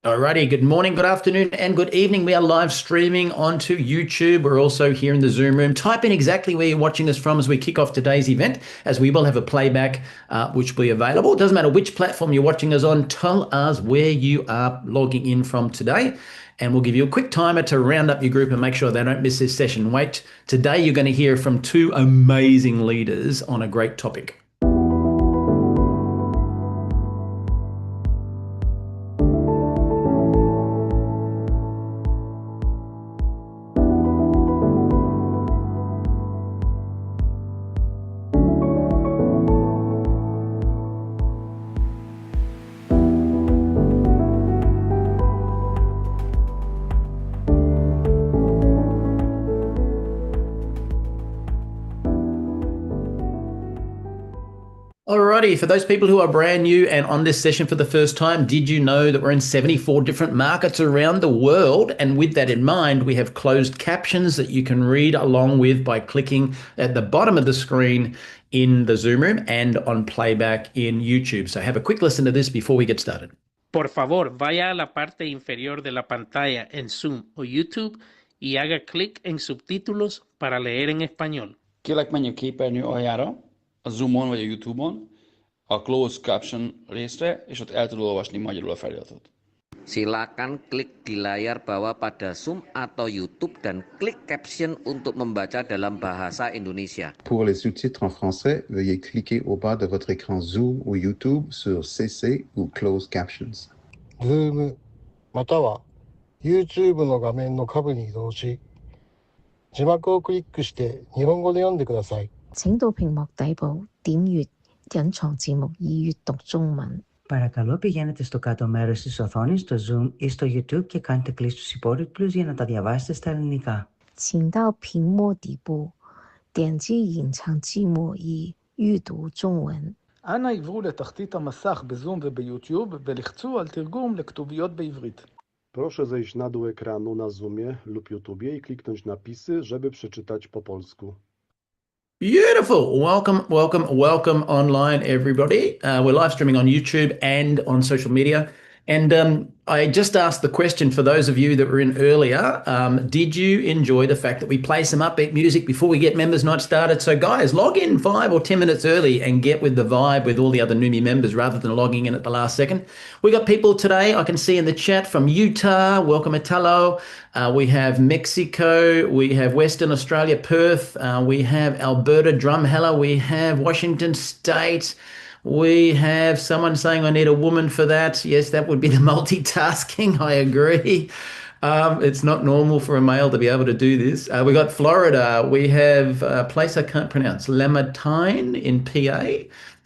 Alrighty, good morning, good afternoon, and good evening. We are live streaming onto YouTube. We're also here in the Zoom room. Type in exactly where you're watching us from as we kick off today's event, as we will have a playback which will be available. It doesn't matter which platform you're watching us on, tell us where you are logging in from today, and we'll give you a quick timer to round up your group and make sure they don't miss this session. Wait, today you're going to hear from two amazing leaders on a great topic. Alrighty, for those people who are brand new and on this session for the first time, did you know that we're in 74 different markets around the world? And with that in mind, we have closed captions that you can read along with by clicking at the bottom of the screen in the Zoom room and on playback in YouTube. So have a quick listen to this before we get started. Por favor, vaya a la parte inferior de la pantalla en Zoom o YouTube y haga clic en subtítulos para leer en español. Kérlek menjünk képernyő aljára, a Zoomon vagy a YouTube-on, a Closed Caption részre, és ott el tudod olvasni magyarul a feliratot. Silakan klik di layar bawah pada Zoom atau YouTube dan klik caption untuk membaca dalam bahasa Indonesia. Pour les sous-titres en français, veuillez cliquer au bas de votre écran Zoom ou YouTube sur CC ou Closed Captions. Zoom または YouTube の画面の下部に移動し、字幕をクリックして日本語で読んでください。请到屏幕底部點閱隱藏字幕以閱讀中文. Παρακαλώ πηγαίνετε στο κάτω μέρος της οθόνης, στο Zoom ή στο YouTube και κάντε κλικ στους υπότιτλους για να τα διαβάσετε στα ελληνικά. 請到屏幕底部點擊隱藏字幕以閱讀中文. אנא עברו לתחתית המסך בזום וביוטיוב ולחצו על תרגום לכתוביות בעברית. Proszę zejść na dół ekranu na Zoomie lub YouTubie i kliknąć napisy, żeby przeczytać po polsku. Beautiful. Welcome online, everybody. We're live streaming on YouTube and on social media. And I just asked the question for those of you that were in earlier, did you enjoy the fact that we play some upbeat music before we get members night started? So guys, log in 5 or 10 minutes early and get with the vibe with all the other Neumi members rather than logging in at the last second. We got people today, I can see in the chat, from Utah. Welcome, Italo. We have Mexico. We have Western Australia, Perth. We have Alberta, Drumheller. We have Washington State. We have someone saying I need a woman for that. Yes, that would be the multitasking. I agree. It's not normal for a male to be able to do this. We got Florida. We have a place I can't pronounce, Lamartine in PA.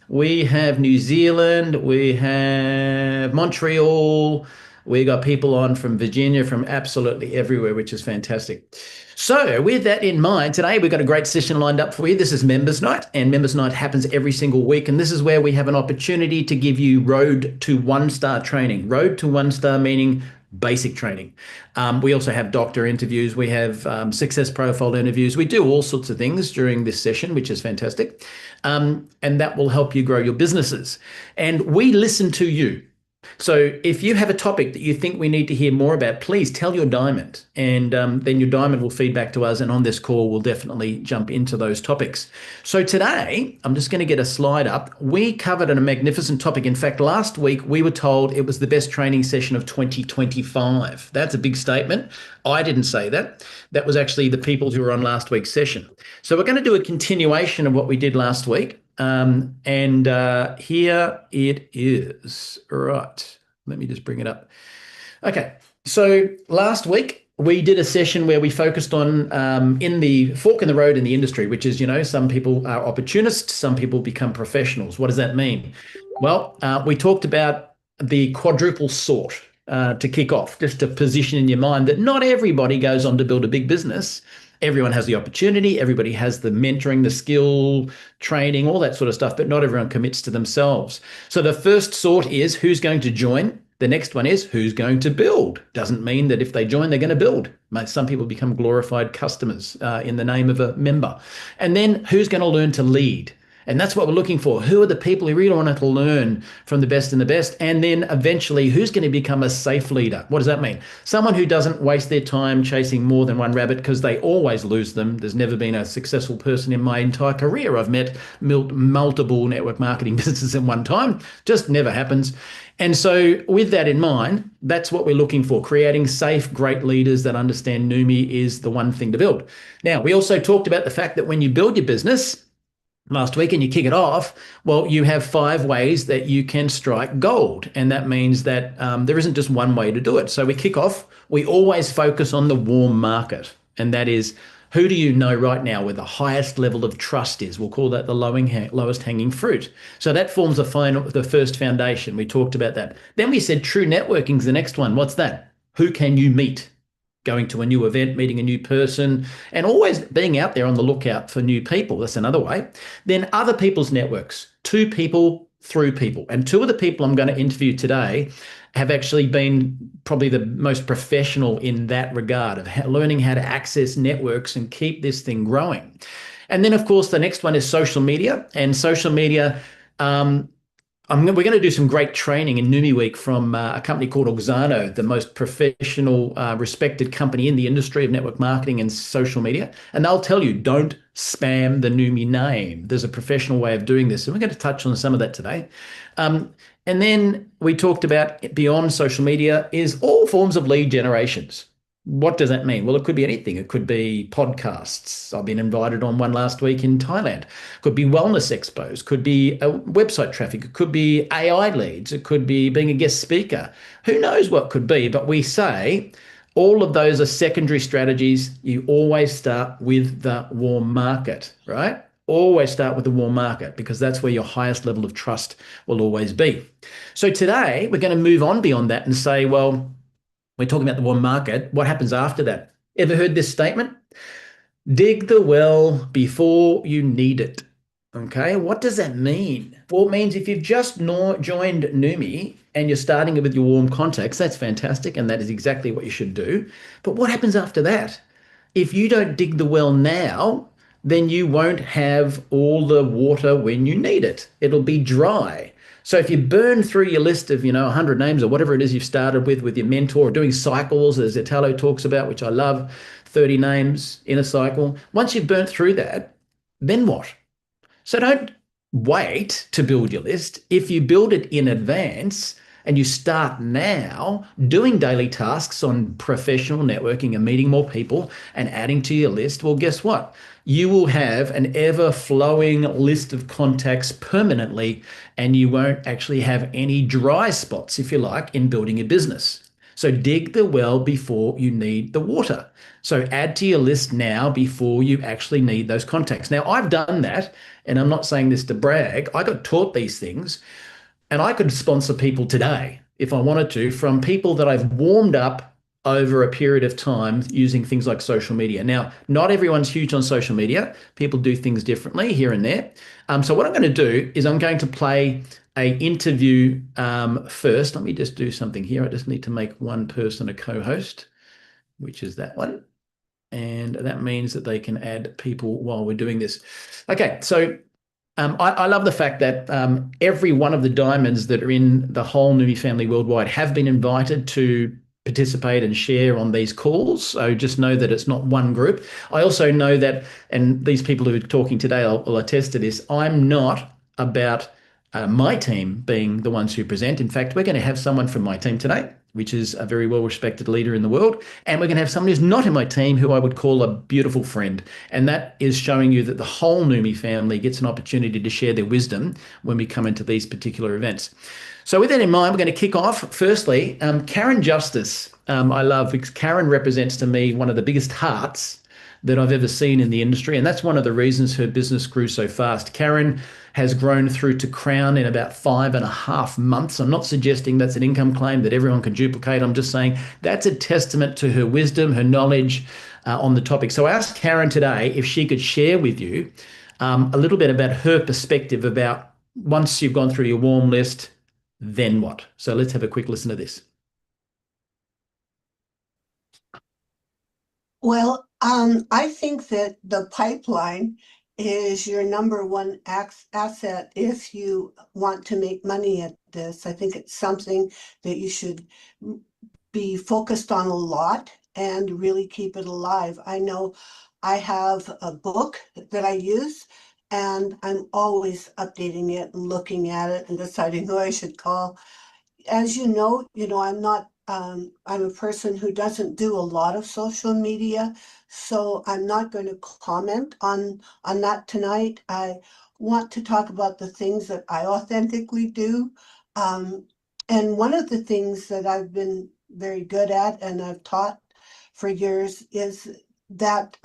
We have New Zealand. We have Montreal. We got people on from Virginia, from absolutely everywhere, which is fantastic. So with that in mind, today we've got a great session lined up for you. This is Members Night, and Members Night happens every single week. And this is where we have an opportunity to give you Road to One Star training. Road to One Star meaning basic training. We also have doctor interviews. We have success profile interviews. We do all sorts of things during this session, which is fantastic. And that will help you grow your businesses. And we listen to you. So if you have a topic that you think we need to hear more about, please tell your diamond, and then your diamond will feed back to us, and on this call we'll definitely jump into those topics. So today, I'm just going to get a slide up. We covered a magnificent topic. In fact, last week we were told it was the best training session of 2025. That's a big statement. I didn't say that. That was actually the people who were on last week's session. So we're going to do a continuation of what we did last week. Here it is. Right. Let me just bring it up. Okay. So last week we did a session where we focused on in the fork in the road in the industry, which is, some people are opportunists, some people become professionals. What does that mean? Well, we talked about the quadruple sort to kick off, just to position in your mind that not everybody goes on to build a big business. Everyone has the opportunity, everybody has the mentoring, the skill, training, all that sort of stuff, but not everyone commits to themselves. So the first sort is who's going to join. The next one is who's going to build. Doesn't mean that if they join, they're going to build. Some people become glorified customers in the name of a member. And then who's going to learn to lead. And that's what we're looking for. Who are the people who really want to learn from the best and the best? And then eventually, who's going to become a safe leader? What does that mean? Someone who doesn't waste their time chasing more than one rabbit because they always lose them. There's never been a successful person in my entire career. I've met multiple network marketing businesses at one time. Just never happens. And so with that in mind, that's what we're looking for. Creating safe, great leaders that understand Neumi is the one thing to build. Now, we also talked about the fact that when you build your business, last week and you kick it off, well, you have 5 ways that you can strike gold. And that means that there isn't just one way to do it. So we kick off, we always focus on the warm market. And that is, who do you know right now where the highest level of trust is? We'll call that the lowest hanging fruit. So that forms the first foundation. We talked about that. Then we said true networking is the next one. What's that? Who can you meet? Going to a new event, meeting a new person, and always being out there on the lookout for new people. That's another way. Then other people's networks, to people, through people. And 2 of the people I'm going to interview today have actually been probably the most professional in that regard of learning how to access networks and keep this thing growing. And then, of course, the next one is social media. And social media, we're going to do some great training in Neumi Week from a company called Elgato, the most professional, respected company in the industry of network marketing and social media. And they'll tell you, don't spam the Neumi name. There's a professional way of doing this. And we're going to touch on some of that today. And then we talked about beyond social media is all forms of lead generations. What does that mean? Well, it could be anything. It could be podcasts. I've been invited on one last week in Thailand. It could be wellness expos. Could be website traffic. It could be AI leads. It could be being a guest speaker. Who knows what could be? But we say all of those are secondary strategies. You always start with the warm market, right? Always start with the warm market because that's where your highest level of trust will always be. So today we're going to move on beyond that and say, well, we're talking about the warm market. What happens after that? Ever heard this statement? Dig the well before you need it. Okay, what does that mean? Well, it means if you've just joined Neumi and you're starting with your warm contacts, that's fantastic, and that is exactly what you should do. But what happens after that? If you don't dig the well now, then you won't have all the water when you need it. It'll be dry. So if you burn through your list of, 100 names or whatever it is you've started with your mentor, doing cycles, as Italo talks about, which I love, 30 names in a cycle. Once you've burnt through that, then what? So don't wait to build your list. If you build it in advance and you start now doing daily tasks on professional networking and meeting more people and adding to your list, well, guess what? You will have an ever-flowing list of contacts permanently, and you won't actually have any dry spots, if you like, in building a business. So dig the well before you need the water. So add to your list now before you actually need those contacts. Now, I've done that, and I'm not saying this to brag. I got taught these things, and I could sponsor people today, if I wanted to, from people that I've warmed up over a period of time using things like social media. Now, not everyone's huge on social media. People do things differently here and there. So what I'm going to do is I'm going to play an interview first. Let me just do something here. I just need to make one person a co-host, which is that one. And that means that they can add people while we're doing this. Okay, so I love the fact that every one of the diamonds that are in the whole Neumi family worldwide have been invited to participate and share on these calls. So just know that it's not one group. I also know that, and these people who are talking today will attest to this, I'm not about my team being the ones who present. In fact, we're going to have someone from my team today, which is a very well-respected leader in the world. And we're going to have someone who's not in my team who I would call a beautiful friend. And that is showing you that the whole Neumi family gets an opportunity to share their wisdom when we come into these particular events. So with that in mind, we're going to kick off. Firstly, Karen Justice, I love, because Karen represents to me one of the biggest hearts that I've ever seen in the industry. And that's one of the reasons her business grew so fast. Karen has grown through to Crown in about 5.5 months. I'm not suggesting that's an income claim that everyone can duplicate. I'm just saying that's a testament to her wisdom, her knowledge on the topic. So I asked Karen today if she could share with you a little bit about her perspective about once you've gone through your warm list, then what? So let's have a quick listen to this. Well, I think that the pipeline is your number one asset if you want to make money at this. I think it's something that you should be focused on a lot and really keep it alive. I know I have a book that I use, and I'm always updating it and looking at it and deciding who I should call. As you know, I'm a person who doesn't do a lot of social media, so I'm not going to comment on that tonight. I want to talk about the things that I authentically do. And one of the things that I've been very good at and I've taught for years is that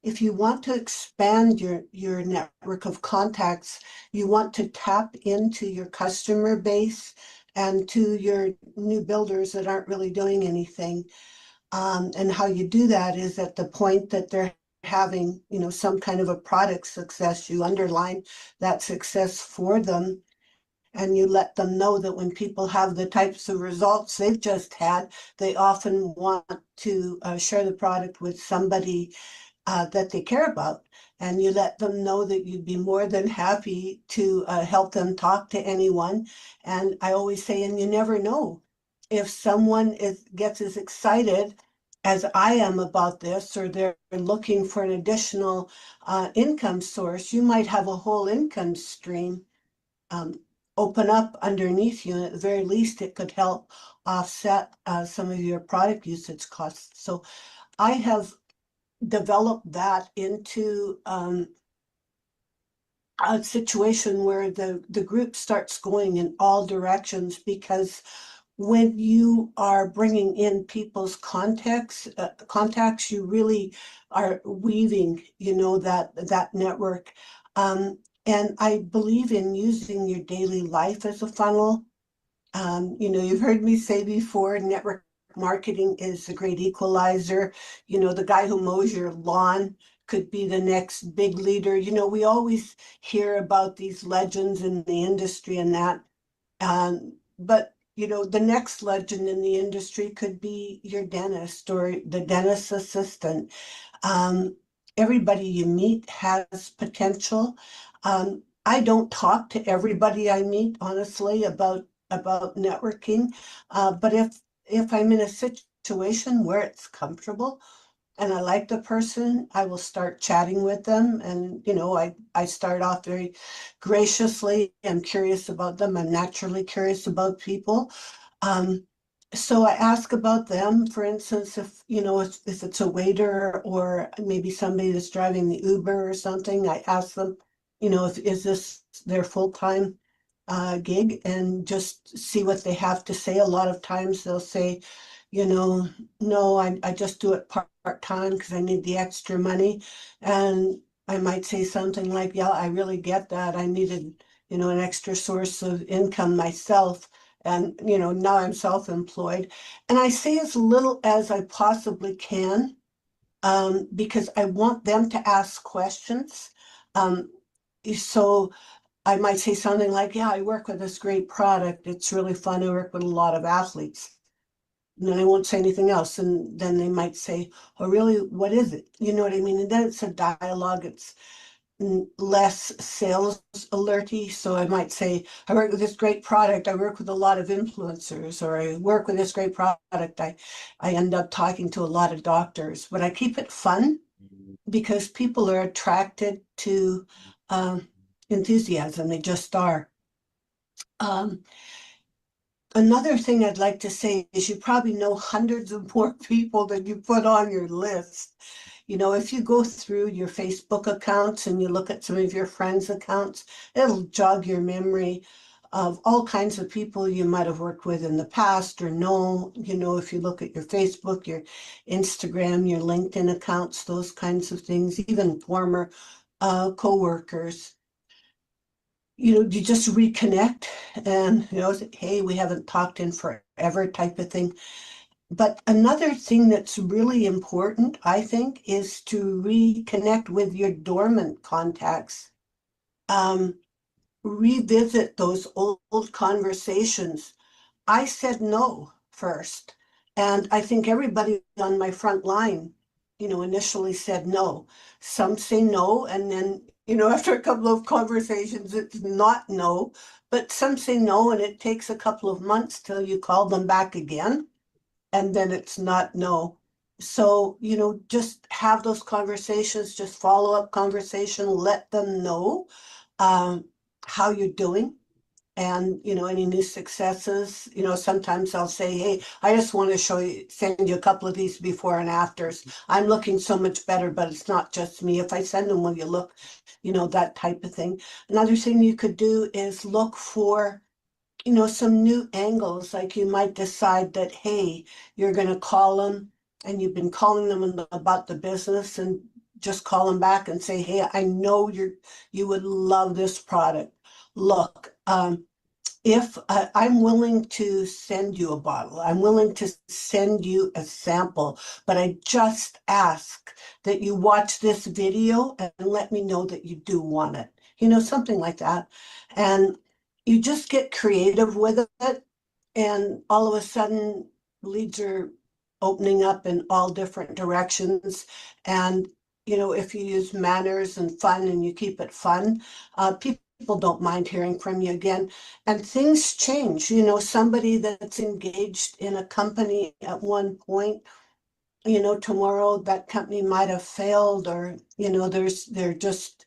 if you want to expand your network of contacts, you want to tap into your customer base and to your new builders that aren't really doing anything. And how you do that is at the point that they're having, some kind of a product success, you underline that success for them. And you let them know that when people have the types of results they've just had, they often want to share the product with somebody that they care about. And you let them know that you'd be more than happy to help them talk to anyone. And I always say, and you never know if someone gets as excited as I am about this, or they're looking for an additional income source. You might have a whole income stream open up underneath you, and at the very least it could help offset some of your product usage costs. So I have developed that into a situation where the group starts going in all directions, because when you are bringing in people's contacts, you really are weaving, that network. And I believe in using your daily life as a funnel. You've heard me say before, network marketing is a great equalizer. The guy who mows your lawn could be the next big leader. We always hear about these legends in the industry and that. But the next legend in the industry could be your dentist or the dentist assistant. Everybody you meet has potential. I don't talk to everybody I meet, honestly, about networking. But if I'm in a situation where it's comfortable and I like the person, I will start chatting with them. And, I start off very graciously. I'm curious about them. I'm naturally curious about people. So I ask about them, for instance, if it's a waiter or maybe somebody that's driving the Uber or something, I ask them, is this their full-time gig, and just see what they have to say. A lot of times they'll say, no, I just do it part-time because I need the extra money. And I might say something like, yeah, I really get that. I needed, an extra source of income myself. And, now I'm self-employed. And I say as little as I possibly can, because I want them to ask questions. So I might say something like, yeah, I work with this great product. It's really fun. I work with a lot of athletes. And then I won't say anything else. And then they might say, oh, really? What is it? You know what I mean? And then it's a dialogue. It's less sales alerty. So I might say, I work with this great product. I work with a lot of influencers, or I work with this great product. I end up talking to a lot of doctors, but I keep it fun because people are attracted to enthusiasm. They just are. Another thing I'd like to say is you probably know hundreds of more people than you put on your list. If you go through your Facebook accounts and you look at some of your friends' accounts, it'll jog your memory of all kinds of people you might have worked with in the past or know. If you look at your Facebook, your Instagram, your LinkedIn accounts, those kinds of things, even former co-workers. You just reconnect and, hey, we haven't talked in forever type of thing. But another thing that's really important, I think, is to reconnect with your dormant contacts. Revisit those old conversations. I said no first. And I think everybody on my front line initially said no. Some say no, and then, after a couple of conversations, it's not no. But some say no, and it takes a couple of months till you call them back again, and then it's not no. So, just have those conversations, just follow up conversation, let them know how you're doing. And, any new successes, sometimes I'll say, hey, I just want to send you a couple of these before and afters. I'm looking so much better, but it's not just me. If I send them, will you look, that type of thing. Another thing you could do is look for, some new angles. Like you might decide that, hey, you're going to call them and you've been calling them about the business, and just call them back and say, hey, I know you would love this product. Look, if I'm willing to send you a bottle, I'm willing to send you a sample, but I just ask that you watch this video and let me know that you do want it, something like that. And you just get creative with it, and all of a sudden leads are opening up in all different directions. And if you use manners and fun and you keep it fun, people don't mind hearing from you again. And things change. Somebody that's engaged in a company at one point, tomorrow that company might have failed, or they're just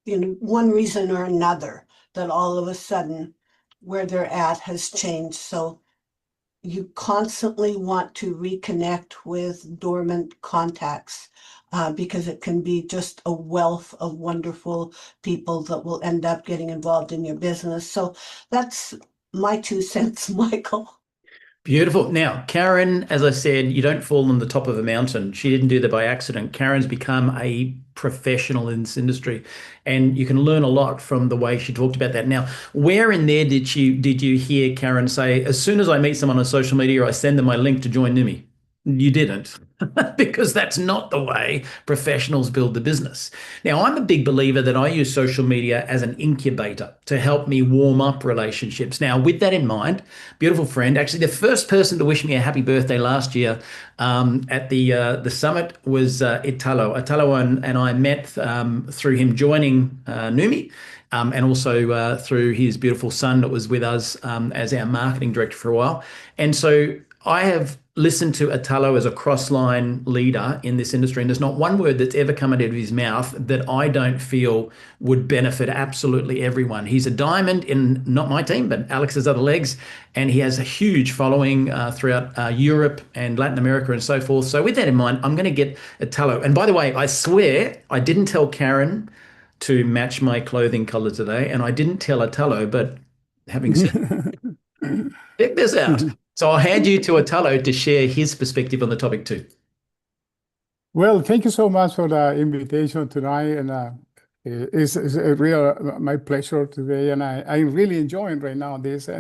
one reason or another that all of a sudden where they're at has changed. So you constantly want to reconnect with dormant contacts, because it can be just a wealth of wonderful people that will end up getting involved in your business. So that's my 2 cents, Michael. Beautiful. Now, Karen, as I said, you don't fall on the top of a mountain. She didn't do that by accident. Karen's become a professional in this industry, and you can learn a lot from the way she talked about that. Now, where in there did you hear Karen say, as soon as I meet someone on social media, I send them my link to join Neumi? You didn't, because that's not the way professionals build the business. Now, I'm a big believer that I use social media as an incubator to help me warm up relationships. Now, with that in mind, beautiful friend, actually the first person to wish me a happy birthday last year at the summit was Italo. Italo and I met through him joining Neumi. And also through his beautiful son that was with us as our marketing director for a while. And so I have listened to Italo as a cross-line leader in this industry, and there's not one word that's ever come out of his mouth that I don't feel would benefit absolutely everyone. He's a diamond in not my team, but Alex's other legs, and he has a huge following throughout Europe and Latin America and so forth. So with that in mind, I'm going to get Italo. And by the way, I swear I didn't tell Karen to match my clothing color today, and I didn't tell Italo, but having said, check this out. So I'll hand you to Italo to share his perspective on the topic too. Well, thank you so much for the invitation tonight, and it's a real my pleasure today, and I'm really enjoying right now this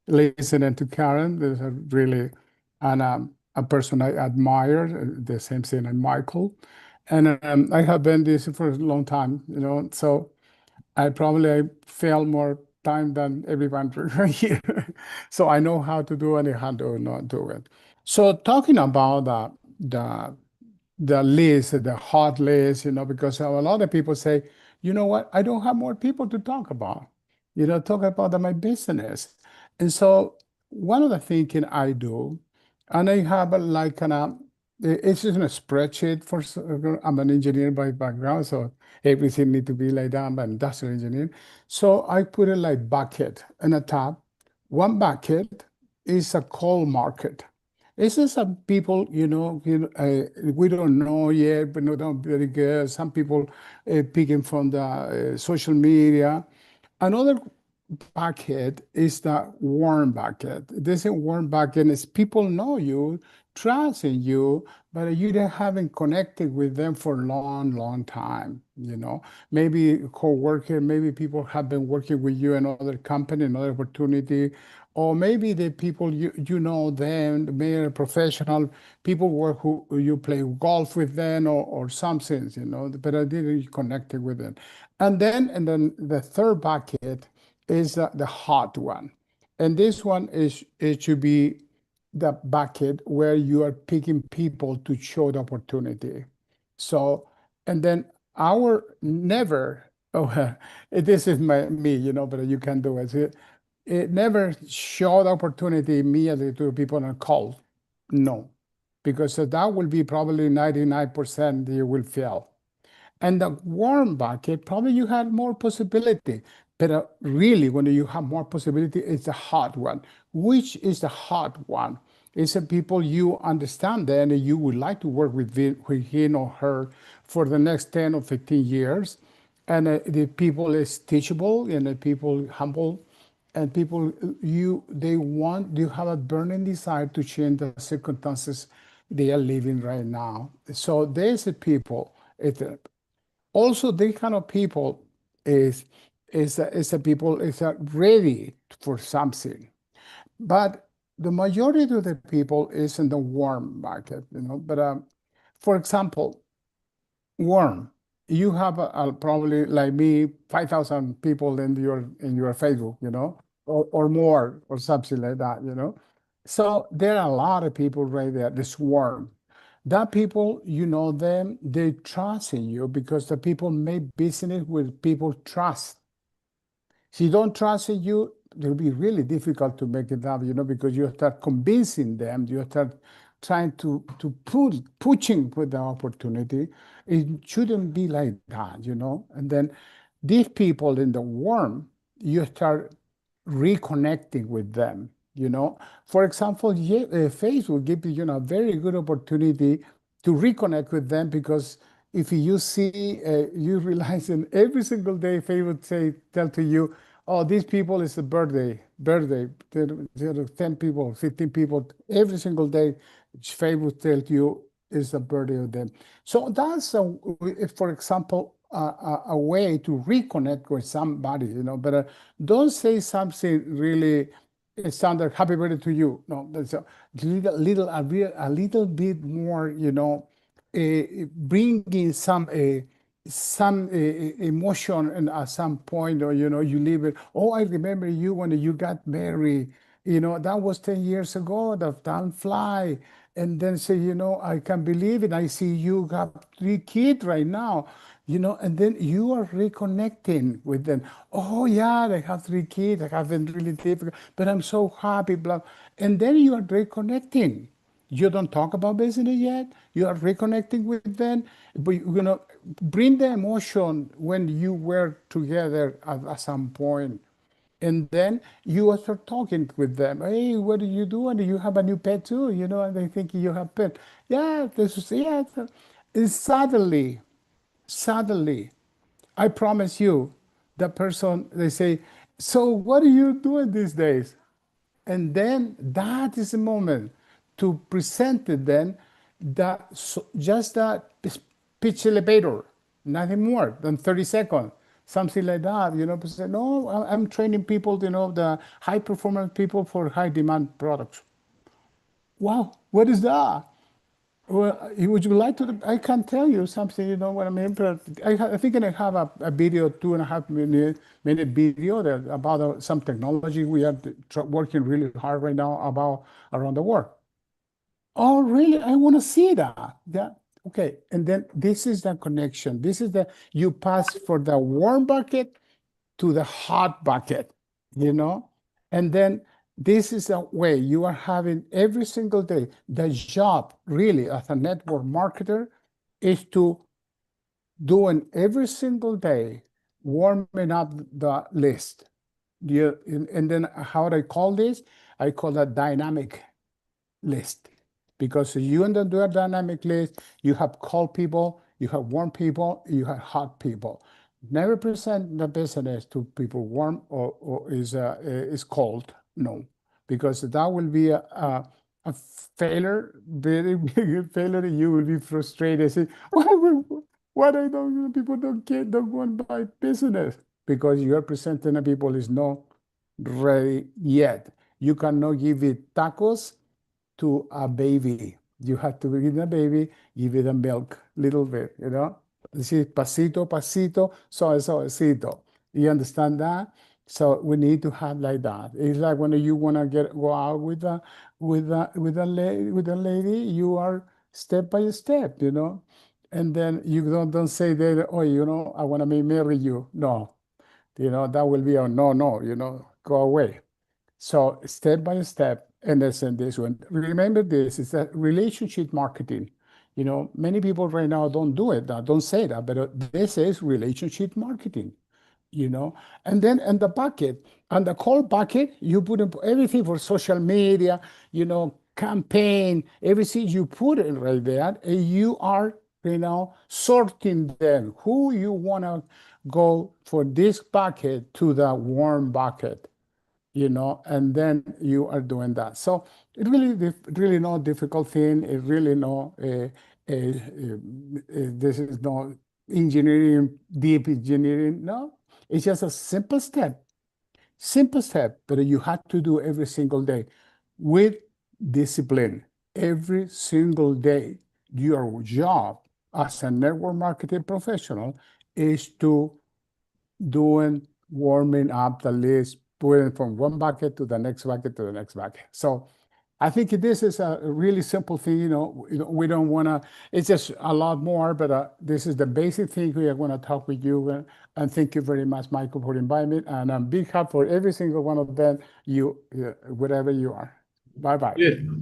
listening to Karen. There's really a person I admire, the same thing, and Michael, and I have been this for a long time, so I fail more time than everyone right here. So I know how to do and how to not do it. So talking about the list, the hot list, because a lot of people say, you know what, I don't have more people to talk about, talk about my business. And so one of the thinking I do, and I have it's just a spreadsheet I'm an engineer by background, so everything need to be like that. I'm an industrial engineer. So I put it like bucket in a tab. One bucket is a cold market. This is some people, we don't know yet, but not very good. Some people picking from the social media. Another bucket is the warm bucket. This warm bucket is people know you, trust in you, but you haven't connected with them for a long, long time. Maybe a co-worker, maybe people have been working with you in another company, another opportunity, or maybe the people you know them, maybe a professional, people work who you play golf with them or something, but I didn't connect with them. And then the third bucket is the hot one. And this one it should be the bucket where you are picking people to show the opportunity. So, and then our never, this is me, but you can do it. It never showed opportunity immediately to people on call. No, because that will be probably 99% you will fail. And the warm bucket, probably you had more possibility. But really, when you have more possibility, it's the hot one. Which is the hot one? It's the people you understand and you would like to work with him or her for the next 10 or 15 years. And the people is teachable and the people humble and people you have a burning desire to change the circumstances they are living right now. So there's the people. Also, these kind of people is a people is ready for something, but the majority of the people is in the warm market, But for example, warm, you have probably like me 5,000 people in your Facebook, or more or something like that, So there are a lot of people right there. This warm. That people, you know them, they trust in you because the people make business with people trust. If you don't trust in you, it'll be really difficult to make it up, because you start convincing them, you start trying to pushing for the opportunity. It shouldn't be like that, And then these people in the warm, you start reconnecting with them, For example, Facebook gives you a very good opportunity to reconnect with them because if you see, you realize in every single day, Facebook tell to you, oh, these people is a birthday, 10 people, 15 people, every single day, Facebook tells you is the birthday of them. So that's, for example, a way to reconnect with somebody, but don't say something really standard, happy birthday to you. No, that's a little bit more, bringing some emotion and at some point, or you leave it. Oh, I remember you when you got married. That was 10 years ago. The time fly, and then say, I can't believe it. I see you got 3 kids right now. And then you are reconnecting with them. Oh yeah, I have 3 kids. I have been really difficult, but I'm so happy. Blah. And then you are reconnecting. You don't talk about business yet. You are reconnecting with them, but you're gonna bring the emotion when you were together at some point. And then you start talking with them. Hey, what do you do? And do you have a new pet too? And they think you have pet. Yeah, this is And suddenly, I promise you, the person they say, so what are you doing these days? And then that is the moment to present it then just that pitch elevator, nothing more than 30 seconds, something like that, Say, no, I'm training people, the high performance people for high demand products. Wow, what is that? Well, would you like to? I can tell you something, you know what I mean? But I think I have a video, 2.5 minute video about some technology we are working really hard right now about around the world. Oh, really? I want to see that. Yeah. Okay. And then this is the connection. This is you pass for the warm bucket to the hot bucket, And then this is a way you are having every single day. The job really as a network marketer is to doing every single day, warming up the list. And then how do I call this? I call that dynamic list. Because you do a dynamic list, you have cold people, you have warm people, you have hot people. Never present the business to people warm or is cold. No, because that will be a failure, very big failure. You will be frustrated. Say, what I don't people don't want to buy business because you are presenting a people is not ready yet. You cannot give it tacos to a baby. You have to give a baby, give it a milk, little bit, This is pasito, pasito, suavecito. You understand that? So we need to have like that. It's like when you want to go out with with a lady, you are step by step, and then you don't say that, oh, I want to marry you. No, that will be a no, go away. So step by step, and that's in this one. Remember this is that relationship marketing. Many people right now don't do it, don't say that, but this is relationship marketing. And then in the bucket, on the cold bucket, you put in everything for social media, campaign, everything you put in right there, and you are, sorting them, who you want to go for this bucket to the warm bucket, and then you are doing that. So it really no difficult thing. It really no, this is no engineering, deep engineering. No, it's just a simple step, but you have to do every single day with discipline. Every single day, your job as a network marketing professional is to doing warming up the list, putting from one bucket to the next bucket to the next bucket. So I think this is a really simple thing. We don't want to, it's just a lot more, but this is the basic thing we are going to talk with you. And thank you very much, Michael, for inviting me. And I'm big help for every single one of them, wherever you are. Bye-bye.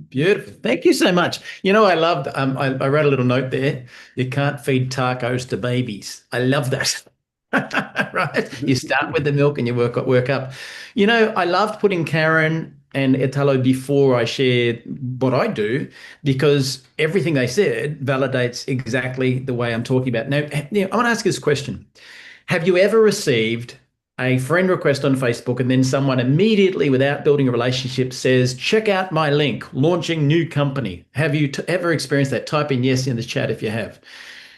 Beautiful. Thank you so much. I loved, I wrote a little note there. You can't feed tacos to babies. I love that. Right? You start with the milk and you work up. I loved putting Karen and Italo before I shared what I do, because everything they said validates exactly the way I'm talking about. Now, I want to ask you this question. Have you ever received a friend request on Facebook and then someone immediately, without building a relationship, says, check out my link, launching new company? Have you ever experienced that? Type in yes in the chat if you have,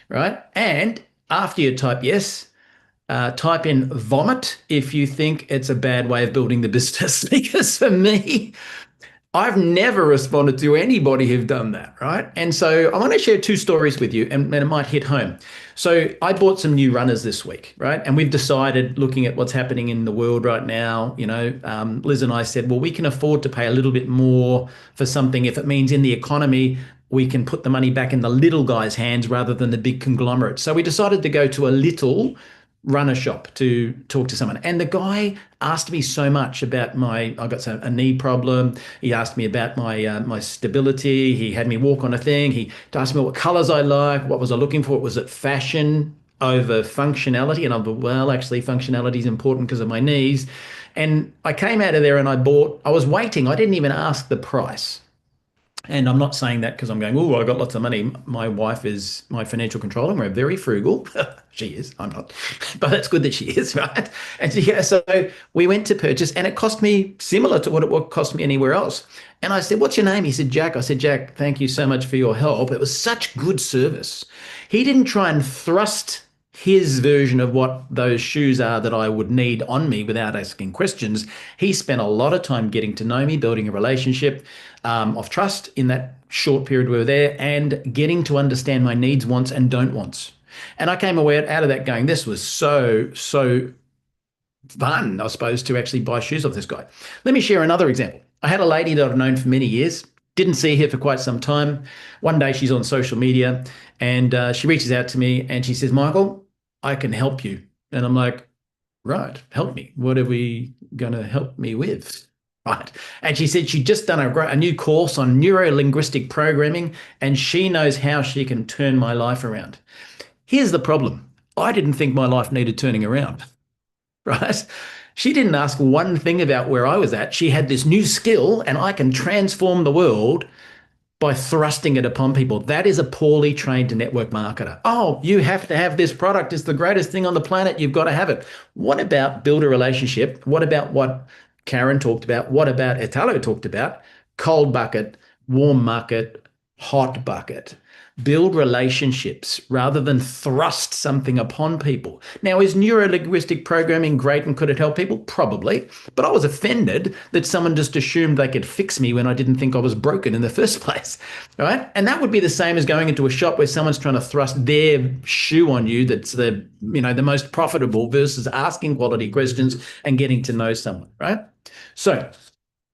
right? And after you type yes, type in vomit if you think it's a bad way of building the business. Because for me, I've never responded to anybody who've done that, right? And so I want to share two stories with you, and it might hit home. So I bought some new runners this week, right? And we've decided, looking at what's happening in the world right now, Liz and I said, well, we can afford to pay a little bit more for something if it means in the economy we can put the money back in the little guy's hands rather than the big conglomerate. So we decided to go to a little runner shop to talk to someone. And the guy asked me so much about I've got a knee problem. He asked me about my stability. He had me walk on a thing. He asked me what colors I like, what was I looking for. Was it fashion over functionality? And I thought, well, actually functionality is important because of my knees. And I came out of there and I was waiting. I didn't even ask the price. And I'm not saying that because I'm going, oh, I've got lots of money. My wife is my financial controller. We're very frugal. She is. I'm not. But it's good that she is, right? And so we went to purchase, and it cost me similar to what it would cost me anywhere else. And I said, what's your name? He said, Jack. I said, Jack, thank you so much for your help. It was such good service. He didn't try and thrust his version of what those shoes are that I would need on me without asking questions. He spent a lot of time getting to know me, building a relationship of trust in that short period we were there, and getting to understand my needs, wants, and don't wants. And I came away out of that going, this was so fun, I suppose, to actually buy shoes off this guy. Let me share another example. I had a lady that I've known for many years, didn't see her for quite some time. One day she's on social media and she reaches out to me and she says, Michael, I can help you. And I'm like, right, help me. What are we going to help me with? Right. And she said she'd just done a new course on neuro-linguistic programming, and she knows how she can turn my life around. Here's the problem. I didn't think my life needed turning around, right? She didn't ask one thing about where I was at. She had this new skill, and I can transform the world by thrusting it upon people. That is a poorly trained network marketer. Oh, you have to have this product. It's the greatest thing on the planet. You've got to have it. What about build a relationship? What about what Karen talked about? What about Italo talked about? Cold bucket, warm bucket, hot bucket. Build relationships rather than thrust something upon people. Now, is neuro-linguistic programming great and could it help people? Probably. But I was offended that someone just assumed they could fix me when I didn't think I was broken in the first place. Right? And that would be the same as going into a shop where someone's trying to thrust their shoe on you that's the most profitable, versus asking quality questions and getting to know someone, right? So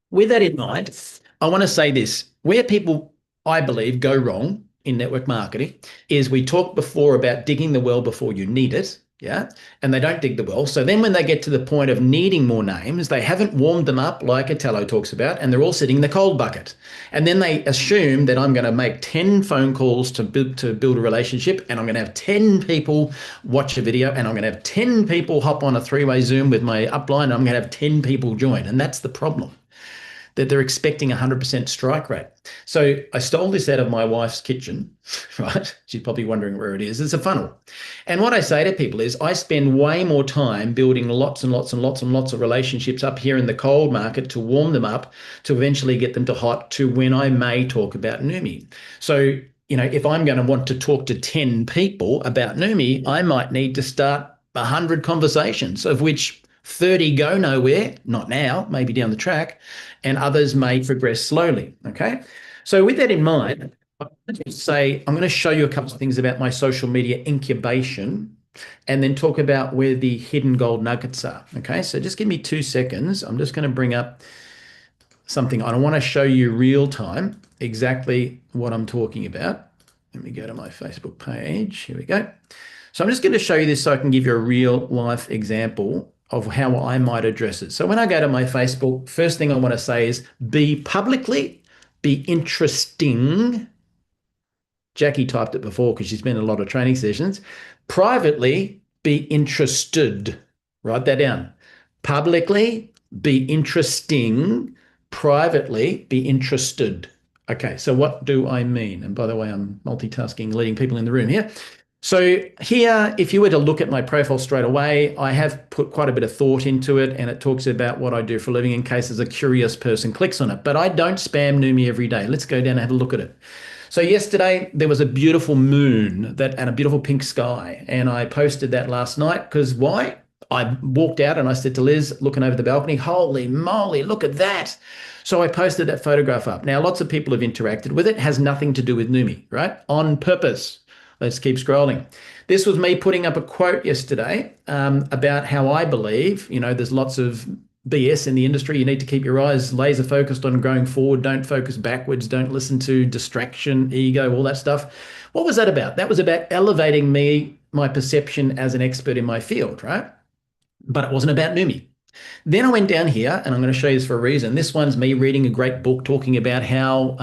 with that in mind, I want to say this, where people, I believe, go wrong in network marketing is we talked before about digging the well before you need it. Yeah. And they don't dig the well. So then when they get to the point of needing more names, they haven't warmed them up like Italo talks about, and they're all sitting in the cold bucket. And then they assume that I'm going to make 10 phone calls to build a relationship, and I'm going to have 10 people watch a video, and I'm going to have 10 people hop on a three-way Zoom with my upline, and I'm going to have 10 people join. And that's the problem, that they're expecting 100% strike rate. So I stole this out of my wife's kitchen, right? She's probably wondering where it is. It's a funnel. And what I say to people is I spend way more time building lots and lots and lots and lots of relationships up here in the cold market to warm them up, to eventually get them to hot, to when I may talk about Neumi. So, you know, if I'm going to want to talk to 10 people about Neumi, I might need to start 100 conversations, of which 30 go nowhere, not now, maybe down the track, and others may progress slowly. Okay. So with that in mind, I'm going to show you a couple of things about my social media incubation and then talk about where the hidden gold nuggets are. Okay. So just give me 2 seconds. I'm just going to bring up something. I want to show you real time exactly what I'm talking about. Let me go to my Facebook page. Here we go. So I'm just going to show you this so I can give you a real life example of how I might address it. So when I go to my Facebook, first thing I want to say is be publicly, be interesting. Jackie typed it before because she's been in a lot of training sessions. Privately, be interested. Write that down. Publicly, be interesting. Privately, be interested. Okay, so what do I mean? And by the way, I'm multitasking, leading people in the room here. So here, if you were to look at my profile straight away, I have put quite a bit of thought into it, and it talks about what I do for a living in case there's a curious person clicks on it. But I don't spam Neumi every day. Let's go down and have a look at it. So yesterday, there was a beautiful moon and a beautiful pink sky, and I posted that last night because why? I walked out and I said to Liz, looking over the balcony, holy moly, look at that. So I posted that photograph up. Now, lots of people have interacted with it. It has nothing to do with Neumi, right? On purpose. Let's keep scrolling. This was me putting up a quote yesterday about how I believe, you know, there's lots of BS in the industry. You need to keep your eyes laser focused on going forward. Don't focus backwards. Don't listen to distraction, ego, all that stuff. What was that about? That was about elevating me, my perception as an expert in my field, right? But it wasn't about Neumi. Then I went down here, and I'm going to show you this for a reason. This one's me reading a great book talking about how,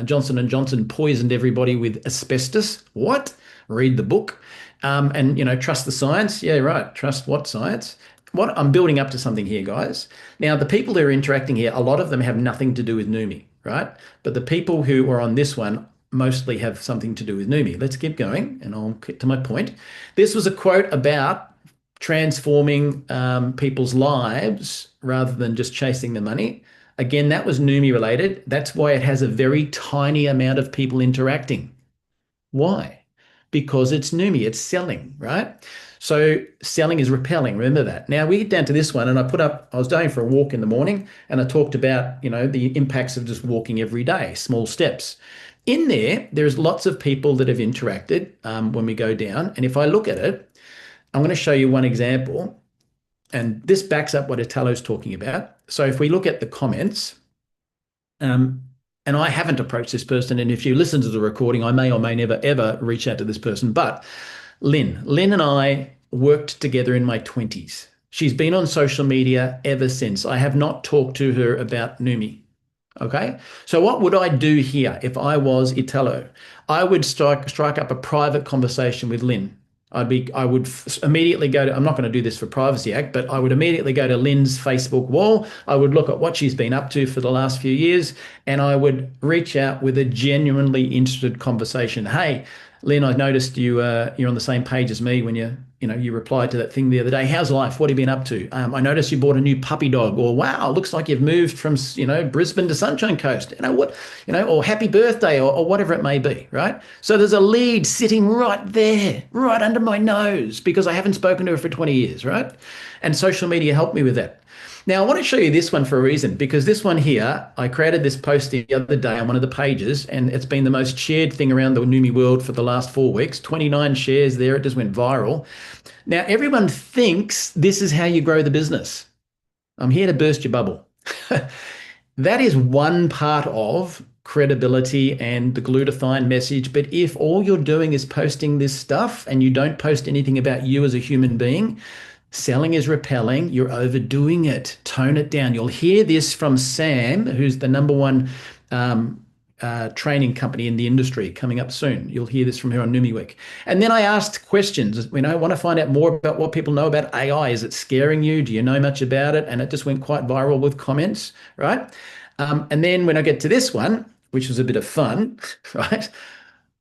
Johnson & Johnson poisoned everybody with asbestos. What? Read the book. And, you know, trust the science. Yeah, right. Trust what science? What I'm building up to something here, guys. Now, the people that are interacting here, a lot of them have nothing to do with Neumi, right? But the people who are on this one mostly have something to do with Neumi. Let's keep going, and I'll get to my point. This was a quote about transforming people's lives rather than just chasing the money. Again, that was Neumi related. That's why it has a very tiny amount of people interacting. Why? Because it's Neumi, it's selling, right? So selling is repelling, remember that. Now we get down to this one, and I was going for a walk in the morning, and I talked about, you know, the impacts of just walking every day, small steps. In there's lots of people that have interacted when we go down. And if I look at it, I'm going to show you one example, and this backs up what Italo's talking about. So if we look at the comments, and I haven't approached this person, and if you listen to the recording, I may or may never ever reach out to this person, but Lynn and I worked together in my 20s. She's been on social media ever since. I have not talked to her about Neumi. Okay, so what would I do here if I was Italo? I would strike up a private conversation with Lynn. I would immediately go to, I'm not going to do this for Privacy Act, but I would immediately go to Lynn's Facebook wall. I would look at what she's been up to for the last few years, and I would reach out with a genuinely interested conversation. Hey, Lynn, I noticed you're on the same page as me when you replied to that thing the other day. How's life? What have you been up to? I noticed you bought a new puppy dog. Or wow, looks like you've moved from Brisbane to Sunshine Coast. Or happy birthday, or whatever it may be, right? So there's a lead sitting right there, right under my nose, because I haven't spoken to her for 20 years, right? And social media helped me with that. Now, I want to show you this one for a reason, because this one here, I created this post the other day on one of the pages, and it's been the most shared thing around the Neumi world for the last 4 weeks. 29 shares there. It just went viral. Now, everyone thinks this is how you grow the business. I'm here to burst your bubble. That is one part of credibility and the glutathione message. But if all you're doing is posting this stuff and you don't post anything about you as a human being, selling is repelling. You're overdoing it. Tone it down. You'll hear this from Sam, who's the number one training company in the industry, coming up soon. You'll hear this from her on Neumi Week. And then I asked questions. I want to find out more about what people know about AI. Is it scaring you? Do you know much about it? And it just went quite viral with comments, right? And then when I get to this one, which was a bit of fun, right?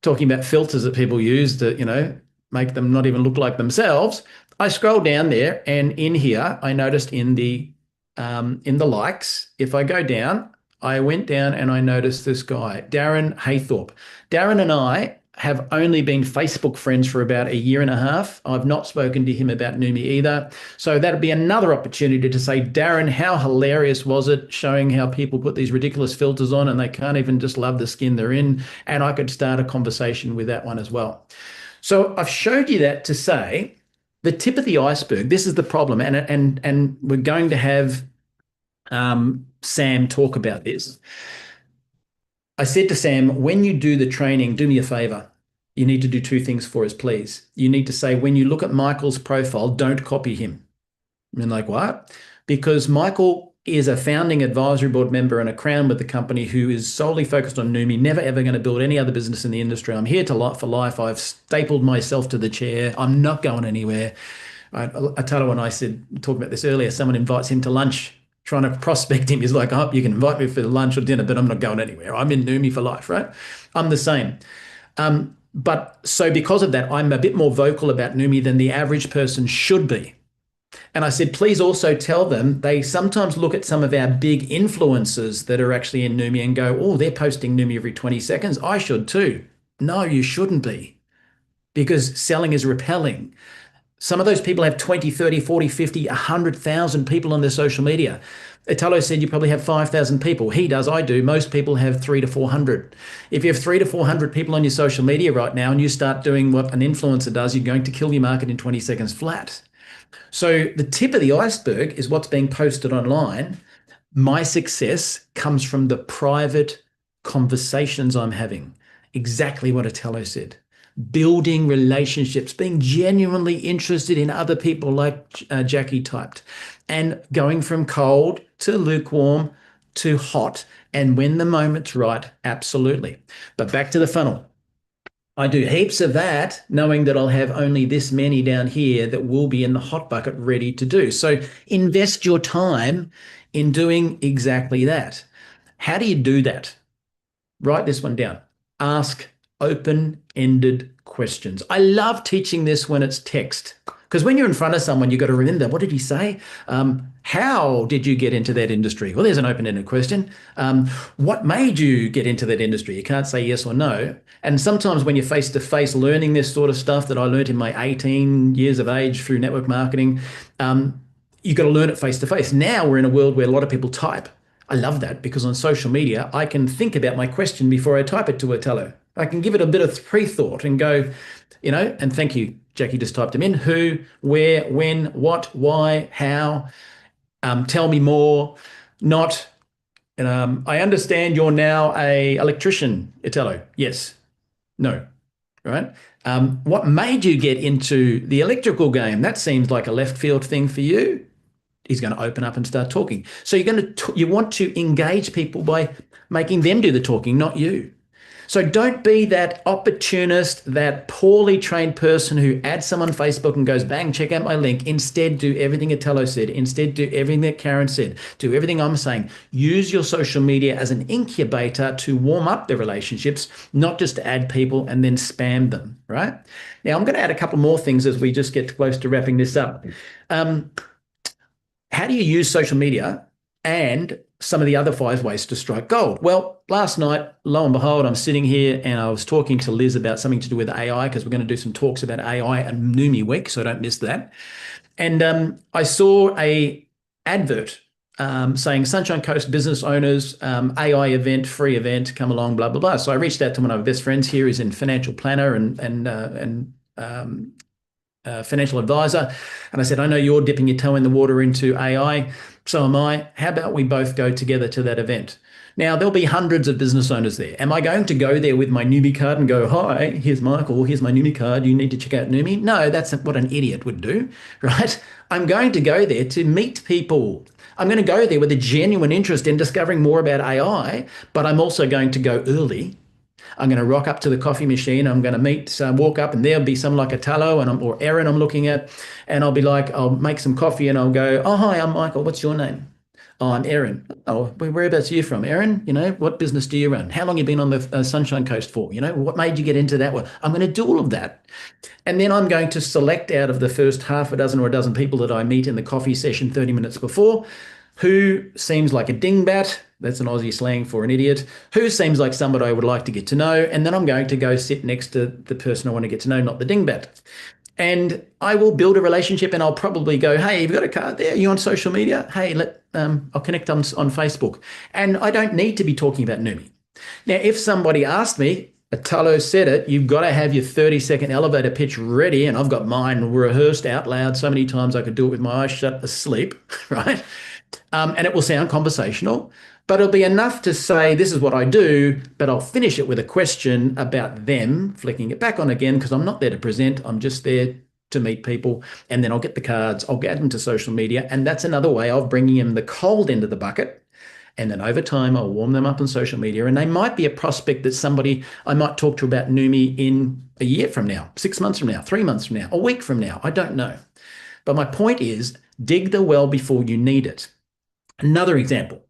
Talking about filters that people use to, make them not even look like themselves. I scrolled down there, and in here, I noticed in the likes, if I go down, I went down and I noticed this guy, Darren Haythorpe. Darren and I have only been Facebook friends for about a year and a half. I've not spoken to him about Neumi either. So that'd be another opportunity to say, Darren, how hilarious was it, showing how people put these ridiculous filters on and they can't even just love the skin they're in. And I could start a conversation with that one as well. So I've showed you that to say the tip of the iceberg, this is the problem. And we're going to have Sam talk about this. I said to Sam, when you do the training, do me a favor. You need to do two things for us, please. You need to say, when you look at Michael's profile, don't copy him. I mean, like what? Because Michael is a founding advisory board member and a crown with the company who is solely focused on Neumi, never ever going to build any other business in the industry. I'm here for life. I've stapled myself to the chair. I'm not going anywhere. Italo and I talked about this earlier. Someone invites him to lunch, trying to prospect him. He's like, oh, you can invite me for lunch or dinner, but I'm not going anywhere. I'm in Neumi for life, right? I'm the same. But so because of that, I'm a bit more vocal about Neumi than the average person should be. And I said, please also tell them they sometimes look at some of our big influencers that are actually in Neumi and go, oh, they're posting Neumi every 20 seconds. I should too. No, you shouldn't be, because selling is repelling. Some of those people have 20, 30, 40, 50, 100,000 people on their social media. Italo said you probably have 5,000 people. He does, I do. Most people have 300 to 400. If you have 300 to 400 people on your social media right now and you start doing what an influencer does, you're going to kill your market in 20 seconds flat. So the tip of the iceberg is what's being posted online. My success comes from the private conversations I'm having. Exactly what Italo said. Building relationships, being genuinely interested in other people, like Jackie typed, and going from cold to lukewarm to hot. And when the moment's right, absolutely. But back to the funnel. I do heaps of that, knowing that I'll have only this many down here that will be in the hot bucket ready to do. So invest your time in doing exactly that. How do you do that? Write this one down. Ask open-ended questions. I love teaching this when it's text, because when you're in front of someone, you've got to remember, what did he say? How did you get into that industry? Well, there's an open-ended question. What made you get into that industry? You can't say yes or no. And sometimes when you're face-to-face learning this sort of stuff that I learned in my 18 years of age through network marketing, you've got to learn it face-to-face. Now we're in a world where a lot of people type. I love that, because on social media, I can think about my question before I type it to Italo. I can give it a bit of pre-thought and go, and thank you, Jackie just typed them in. Who, where, when, what, why, how, tell me more, not, I understand you're now a electrician, Italo. Yes, no, right? What made you get into the electrical game? That seems like a left field thing for you. He's going to open up and start talking. So you want to engage people by making them do the talking, not you. So don't be that opportunist, that poorly trained person who adds someone on Facebook and goes, bang, check out my link. Instead, do everything Italo said. Instead, do everything that Karen said. Do everything I'm saying. Use your social media as an incubator to warm up the relationships, not just to add people and then spam them, right? Now, I'm going to add a couple more things as we just get close to wrapping this up. How do you use social media and some of the other 5 ways to strike gold? Well, last night, lo and behold, I'm sitting here and I was talking to Liz about something to do with AI, because we're going to do some talks about AI at Neumi Week, so don't miss that. And I saw a advert saying Sunshine Coast business owners, AI event, free event, come along, blah, blah, blah. So I reached out to one of my best friends here, who's in financial planner and financial advisor. And I said, I know you're dipping your toe in the water into AI. So am I. How about we both go together to that event? Now, there'll be hundreds of business owners there. Am I going to go there with my Neumi card and go, hi, here's Michael, here's my Neumi card, you need to check out Neumi? No, that's what an idiot would do, right? I'm going to go there to meet people. I'm going to go there with a genuine interest in discovering more about AI, but I'm also going to go early. I'm going to rock up to the coffee machine. I'm going to walk up, and there'll be someone like Italo or Erin I'm looking at, and I'll be like, I'll make some coffee and I'll go, oh, hi, I'm Michael. What's your name? Oh, I'm Erin. Oh, whereabouts are you from, Erin? What business do you run? How long have you been on the Sunshine Coast for? What made you get into that one? I'm going to do all of that. And then I'm going to select out of the first half a dozen or a dozen people that I meet in the coffee session 30 minutes before, who seems like a dingbat. That's an Aussie slang for an idiot. Who seems like somebody I would like to get to know. And then I'm going to go sit next to the person I want to get to know, not the dingbat. And I will build a relationship, and I'll probably go, hey, you've got a card there? Are you on social media? Hey, I'll connect on Facebook. And I don't need to be talking about Neumi. Now, if somebody asked me, Italo said it, you've got to have your 30-second elevator pitch ready. And I've got mine rehearsed out loud so many times I could do it with my eyes shut asleep, right? And it will sound conversational, but it'll be enough to say, this is what I do, but I'll finish it with a question about them, flicking it back on again, because I'm not there to present. I'm just there to meet people. And then I'll get the cards, I'll get them to social media. And that's another way of bringing them the cold end of the bucket. And then over time, I'll warm them up on social media. And they might be a prospect that somebody I might talk to about Neumi in a year from now, 6 months from now, 3 months from now, a week from now. I don't know. But my point is, dig the well before you need it. Another example.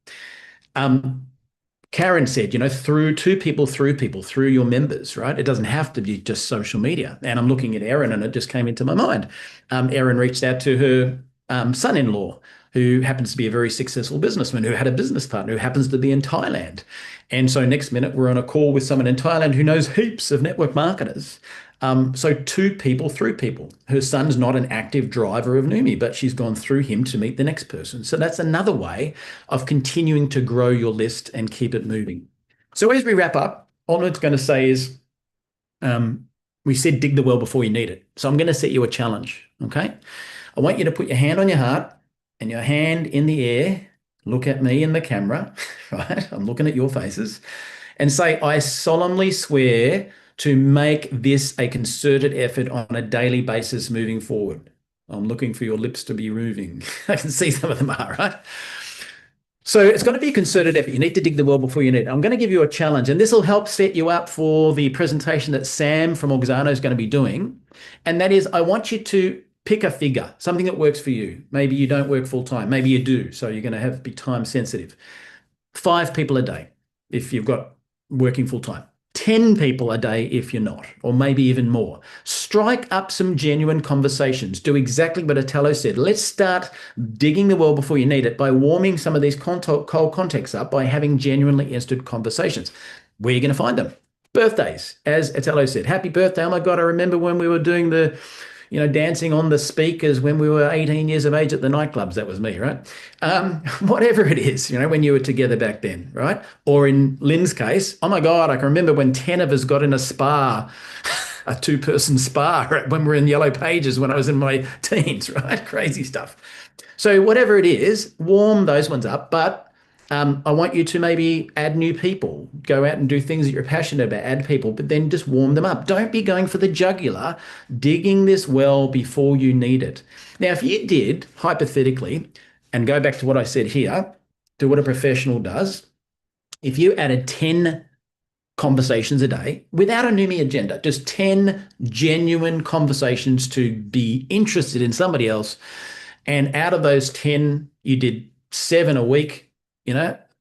Karen said, through people, through your members, right? It doesn't have to be just social media. And I'm looking at Erin, and it just came into my mind. Erin reached out to her son-in-law, who happens to be a very successful businessman, who had a business partner who happens to be in Thailand. And so next minute, we're on a call with someone in Thailand who knows heaps of network marketers. So to people, through people. Her son's not an active driver of Neumi, but she's gone through him to meet the next person. So that's another way of continuing to grow your list and keep it moving. So as we wrap up, all I'm going to say is, we said dig the well before you need it. So I'm going to set you a challenge, okay? I want you to put your hand on your heart and your hand in the air. Look at me in the camera, right? I'm looking at your faces, and say, I solemnly swear to make this a concerted effort on a daily basis moving forward. I'm looking for your lips to be moving. I can see some of them are, right? So it's got to be a concerted effort. You need to dig the well before you need it. I'm going to give you a challenge, and this will help set you up for the presentation that Sam from Auxano is going to be doing. And that is, I want you to pick a figure, something that works for you. Maybe you don't work full time. Maybe you do. So you're going to have to be time sensitive. 5 people a day if you've got working full time. 10 people a day if you're not, or maybe even more. Strike up some genuine conversations. Do exactly what Italo said. Let's start digging the well before you need it by warming some of these cold contacts up by having genuinely interested conversations. Where are you going to find them? Birthdays, as Italo said. Happy birthday. Oh my God, I remember when we were doing the dancing on the speakers when we were 18 years of age at the nightclubs. That was me, right? Whatever it is, when you were together back then, right? Or in Lynn's case, oh my God, I can remember when 10 of us got in a spa, a 2-person spa, right? When we were in Yellow Pages when I was in my teens, right? Crazy stuff. So whatever it is, warm those ones up, but I want you to maybe add new people, go out and do things that you're passionate about, add people, but then just warm them up. Don't be going for the jugular, digging this well before you need it. Now, if you did, hypothetically, and go back to what I said here, do what a professional does. If you added 10 conversations a day without a Neumi agenda, just 10 genuine conversations to be interested in somebody else, and out of those 10, you did 7 a week,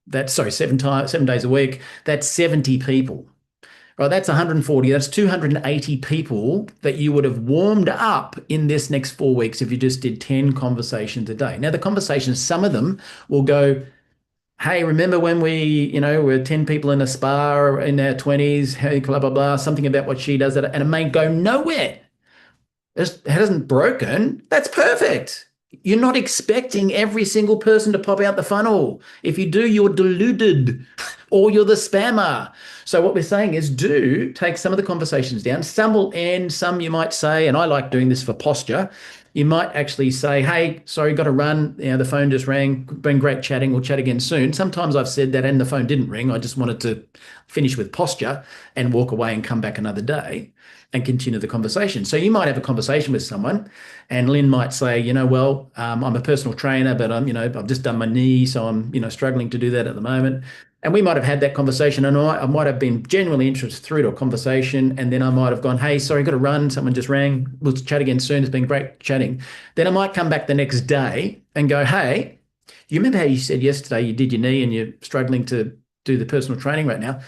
that's 7 days a week, that's 70 people, right? That's 140, that's 280 people that you would have warmed up in this next 4 weeks if you just did 10 conversations a day. Now, the conversations, some of them will go, hey, remember when we, were 10 people in a spa in our 20s, hey, blah, blah, blah, something about what she does, and it may go nowhere. It hasn't broken. That's perfect. You're not expecting every single person to pop out the funnel. If you do, you're deluded or you're the spammer. So what we're saying is do take some of the conversations down. Some will end, some you might say, and I like doing this for posture. You might actually say, hey, sorry, got to run. The phone just rang. Been great chatting. We'll chat again soon. Sometimes I've said that and the phone didn't ring. I just wanted to finish with posture and walk away and come back another day and continue the conversation. So you might have a conversation with someone and Lynn might say, I'm a personal trainer, but I've just done my knee, so I'm, struggling to do that at the moment. And we might have had that conversation and I might have been genuinely interested through to a conversation. And then I might have gone, hey, sorry, got to run. Someone just rang. We'll chat again soon. It's been great chatting. Then I might come back the next day and go, hey, you remember how you said yesterday you did your knee and you're struggling to do the personal training right now?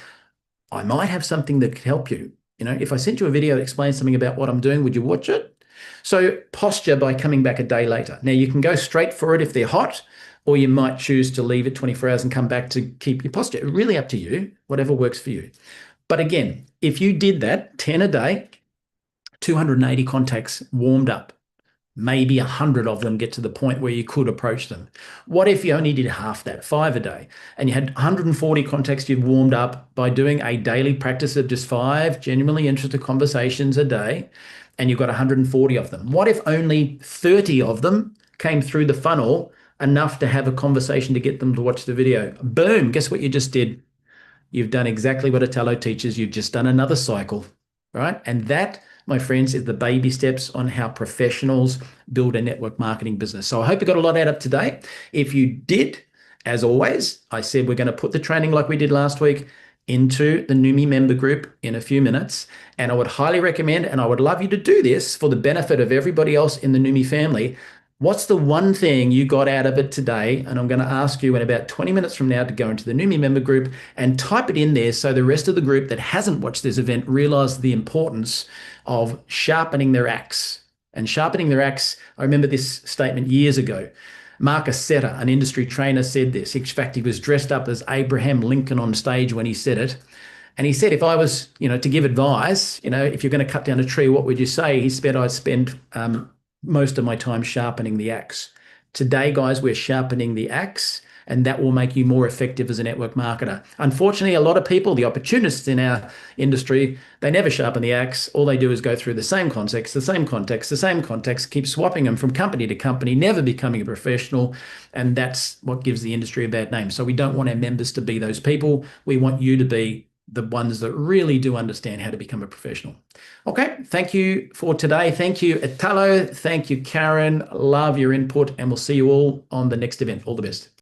I might have something that could help you. If I sent you a video that explains something about what I'm doing, would you watch it? So posture by coming back a day later. Now you can go straight for it if they're hot, or you might choose to leave it 24 hours and come back to keep your posture. Really up to you, whatever works for you. But again, if you did that 10 a day, 280 contacts warmed up, maybe 100 of them get to the point where you could approach them. What if you only did half that, 5 a day, and you had 140 contacts you've warmed up by doing a daily practice of just 5 genuinely interested conversations a day, and you've got 140 of them? What if only 30 of them came through the funnel enough to have a conversation to get them to watch the video? Boom, guess what you just did? You've done exactly what Italo teaches. You've just done another cycle, right? And that, my friends, is the baby steps on how professionals build a network marketing business. So I hope you got a lot out of today. If you did, as always, I said we're going to put the training like we did last week into the Neumi member group in a few minutes. And I would highly recommend, and I would love you to do this for the benefit of everybody else in the Neumi family. What's the one thing you got out of it today? And I'm going to ask you in about 20 minutes from now to go into the Neumi member group and type it in there so the rest of the group that hasn't watched this event realize the importance of sharpening their axe. And sharpening their axe, I remember this statement years ago. Marcus Setter, an industry trainer, said this. In fact, he was dressed up as Abraham Lincoln on stage when he said it. And he said, if I was, to give advice, if you're going to cut down a tree, what would you say? He said, I'd spend most of my time sharpening the axe. Today, guys, we're sharpening the axe, and that will make you more effective as a network marketer. Unfortunately, a lot of people, the opportunists in our industry, they never sharpen the axe. All they do is go through the same context, keep swapping them from company to company, never becoming a professional. And that's what gives the industry a bad name. So we don't want our members to be those people. We want you to be the ones that really do understand how to become a professional. Okay, thank you for today. Thank you, Italo. Thank you, Karen. Love your input, and we'll see you all on the next event. All the best.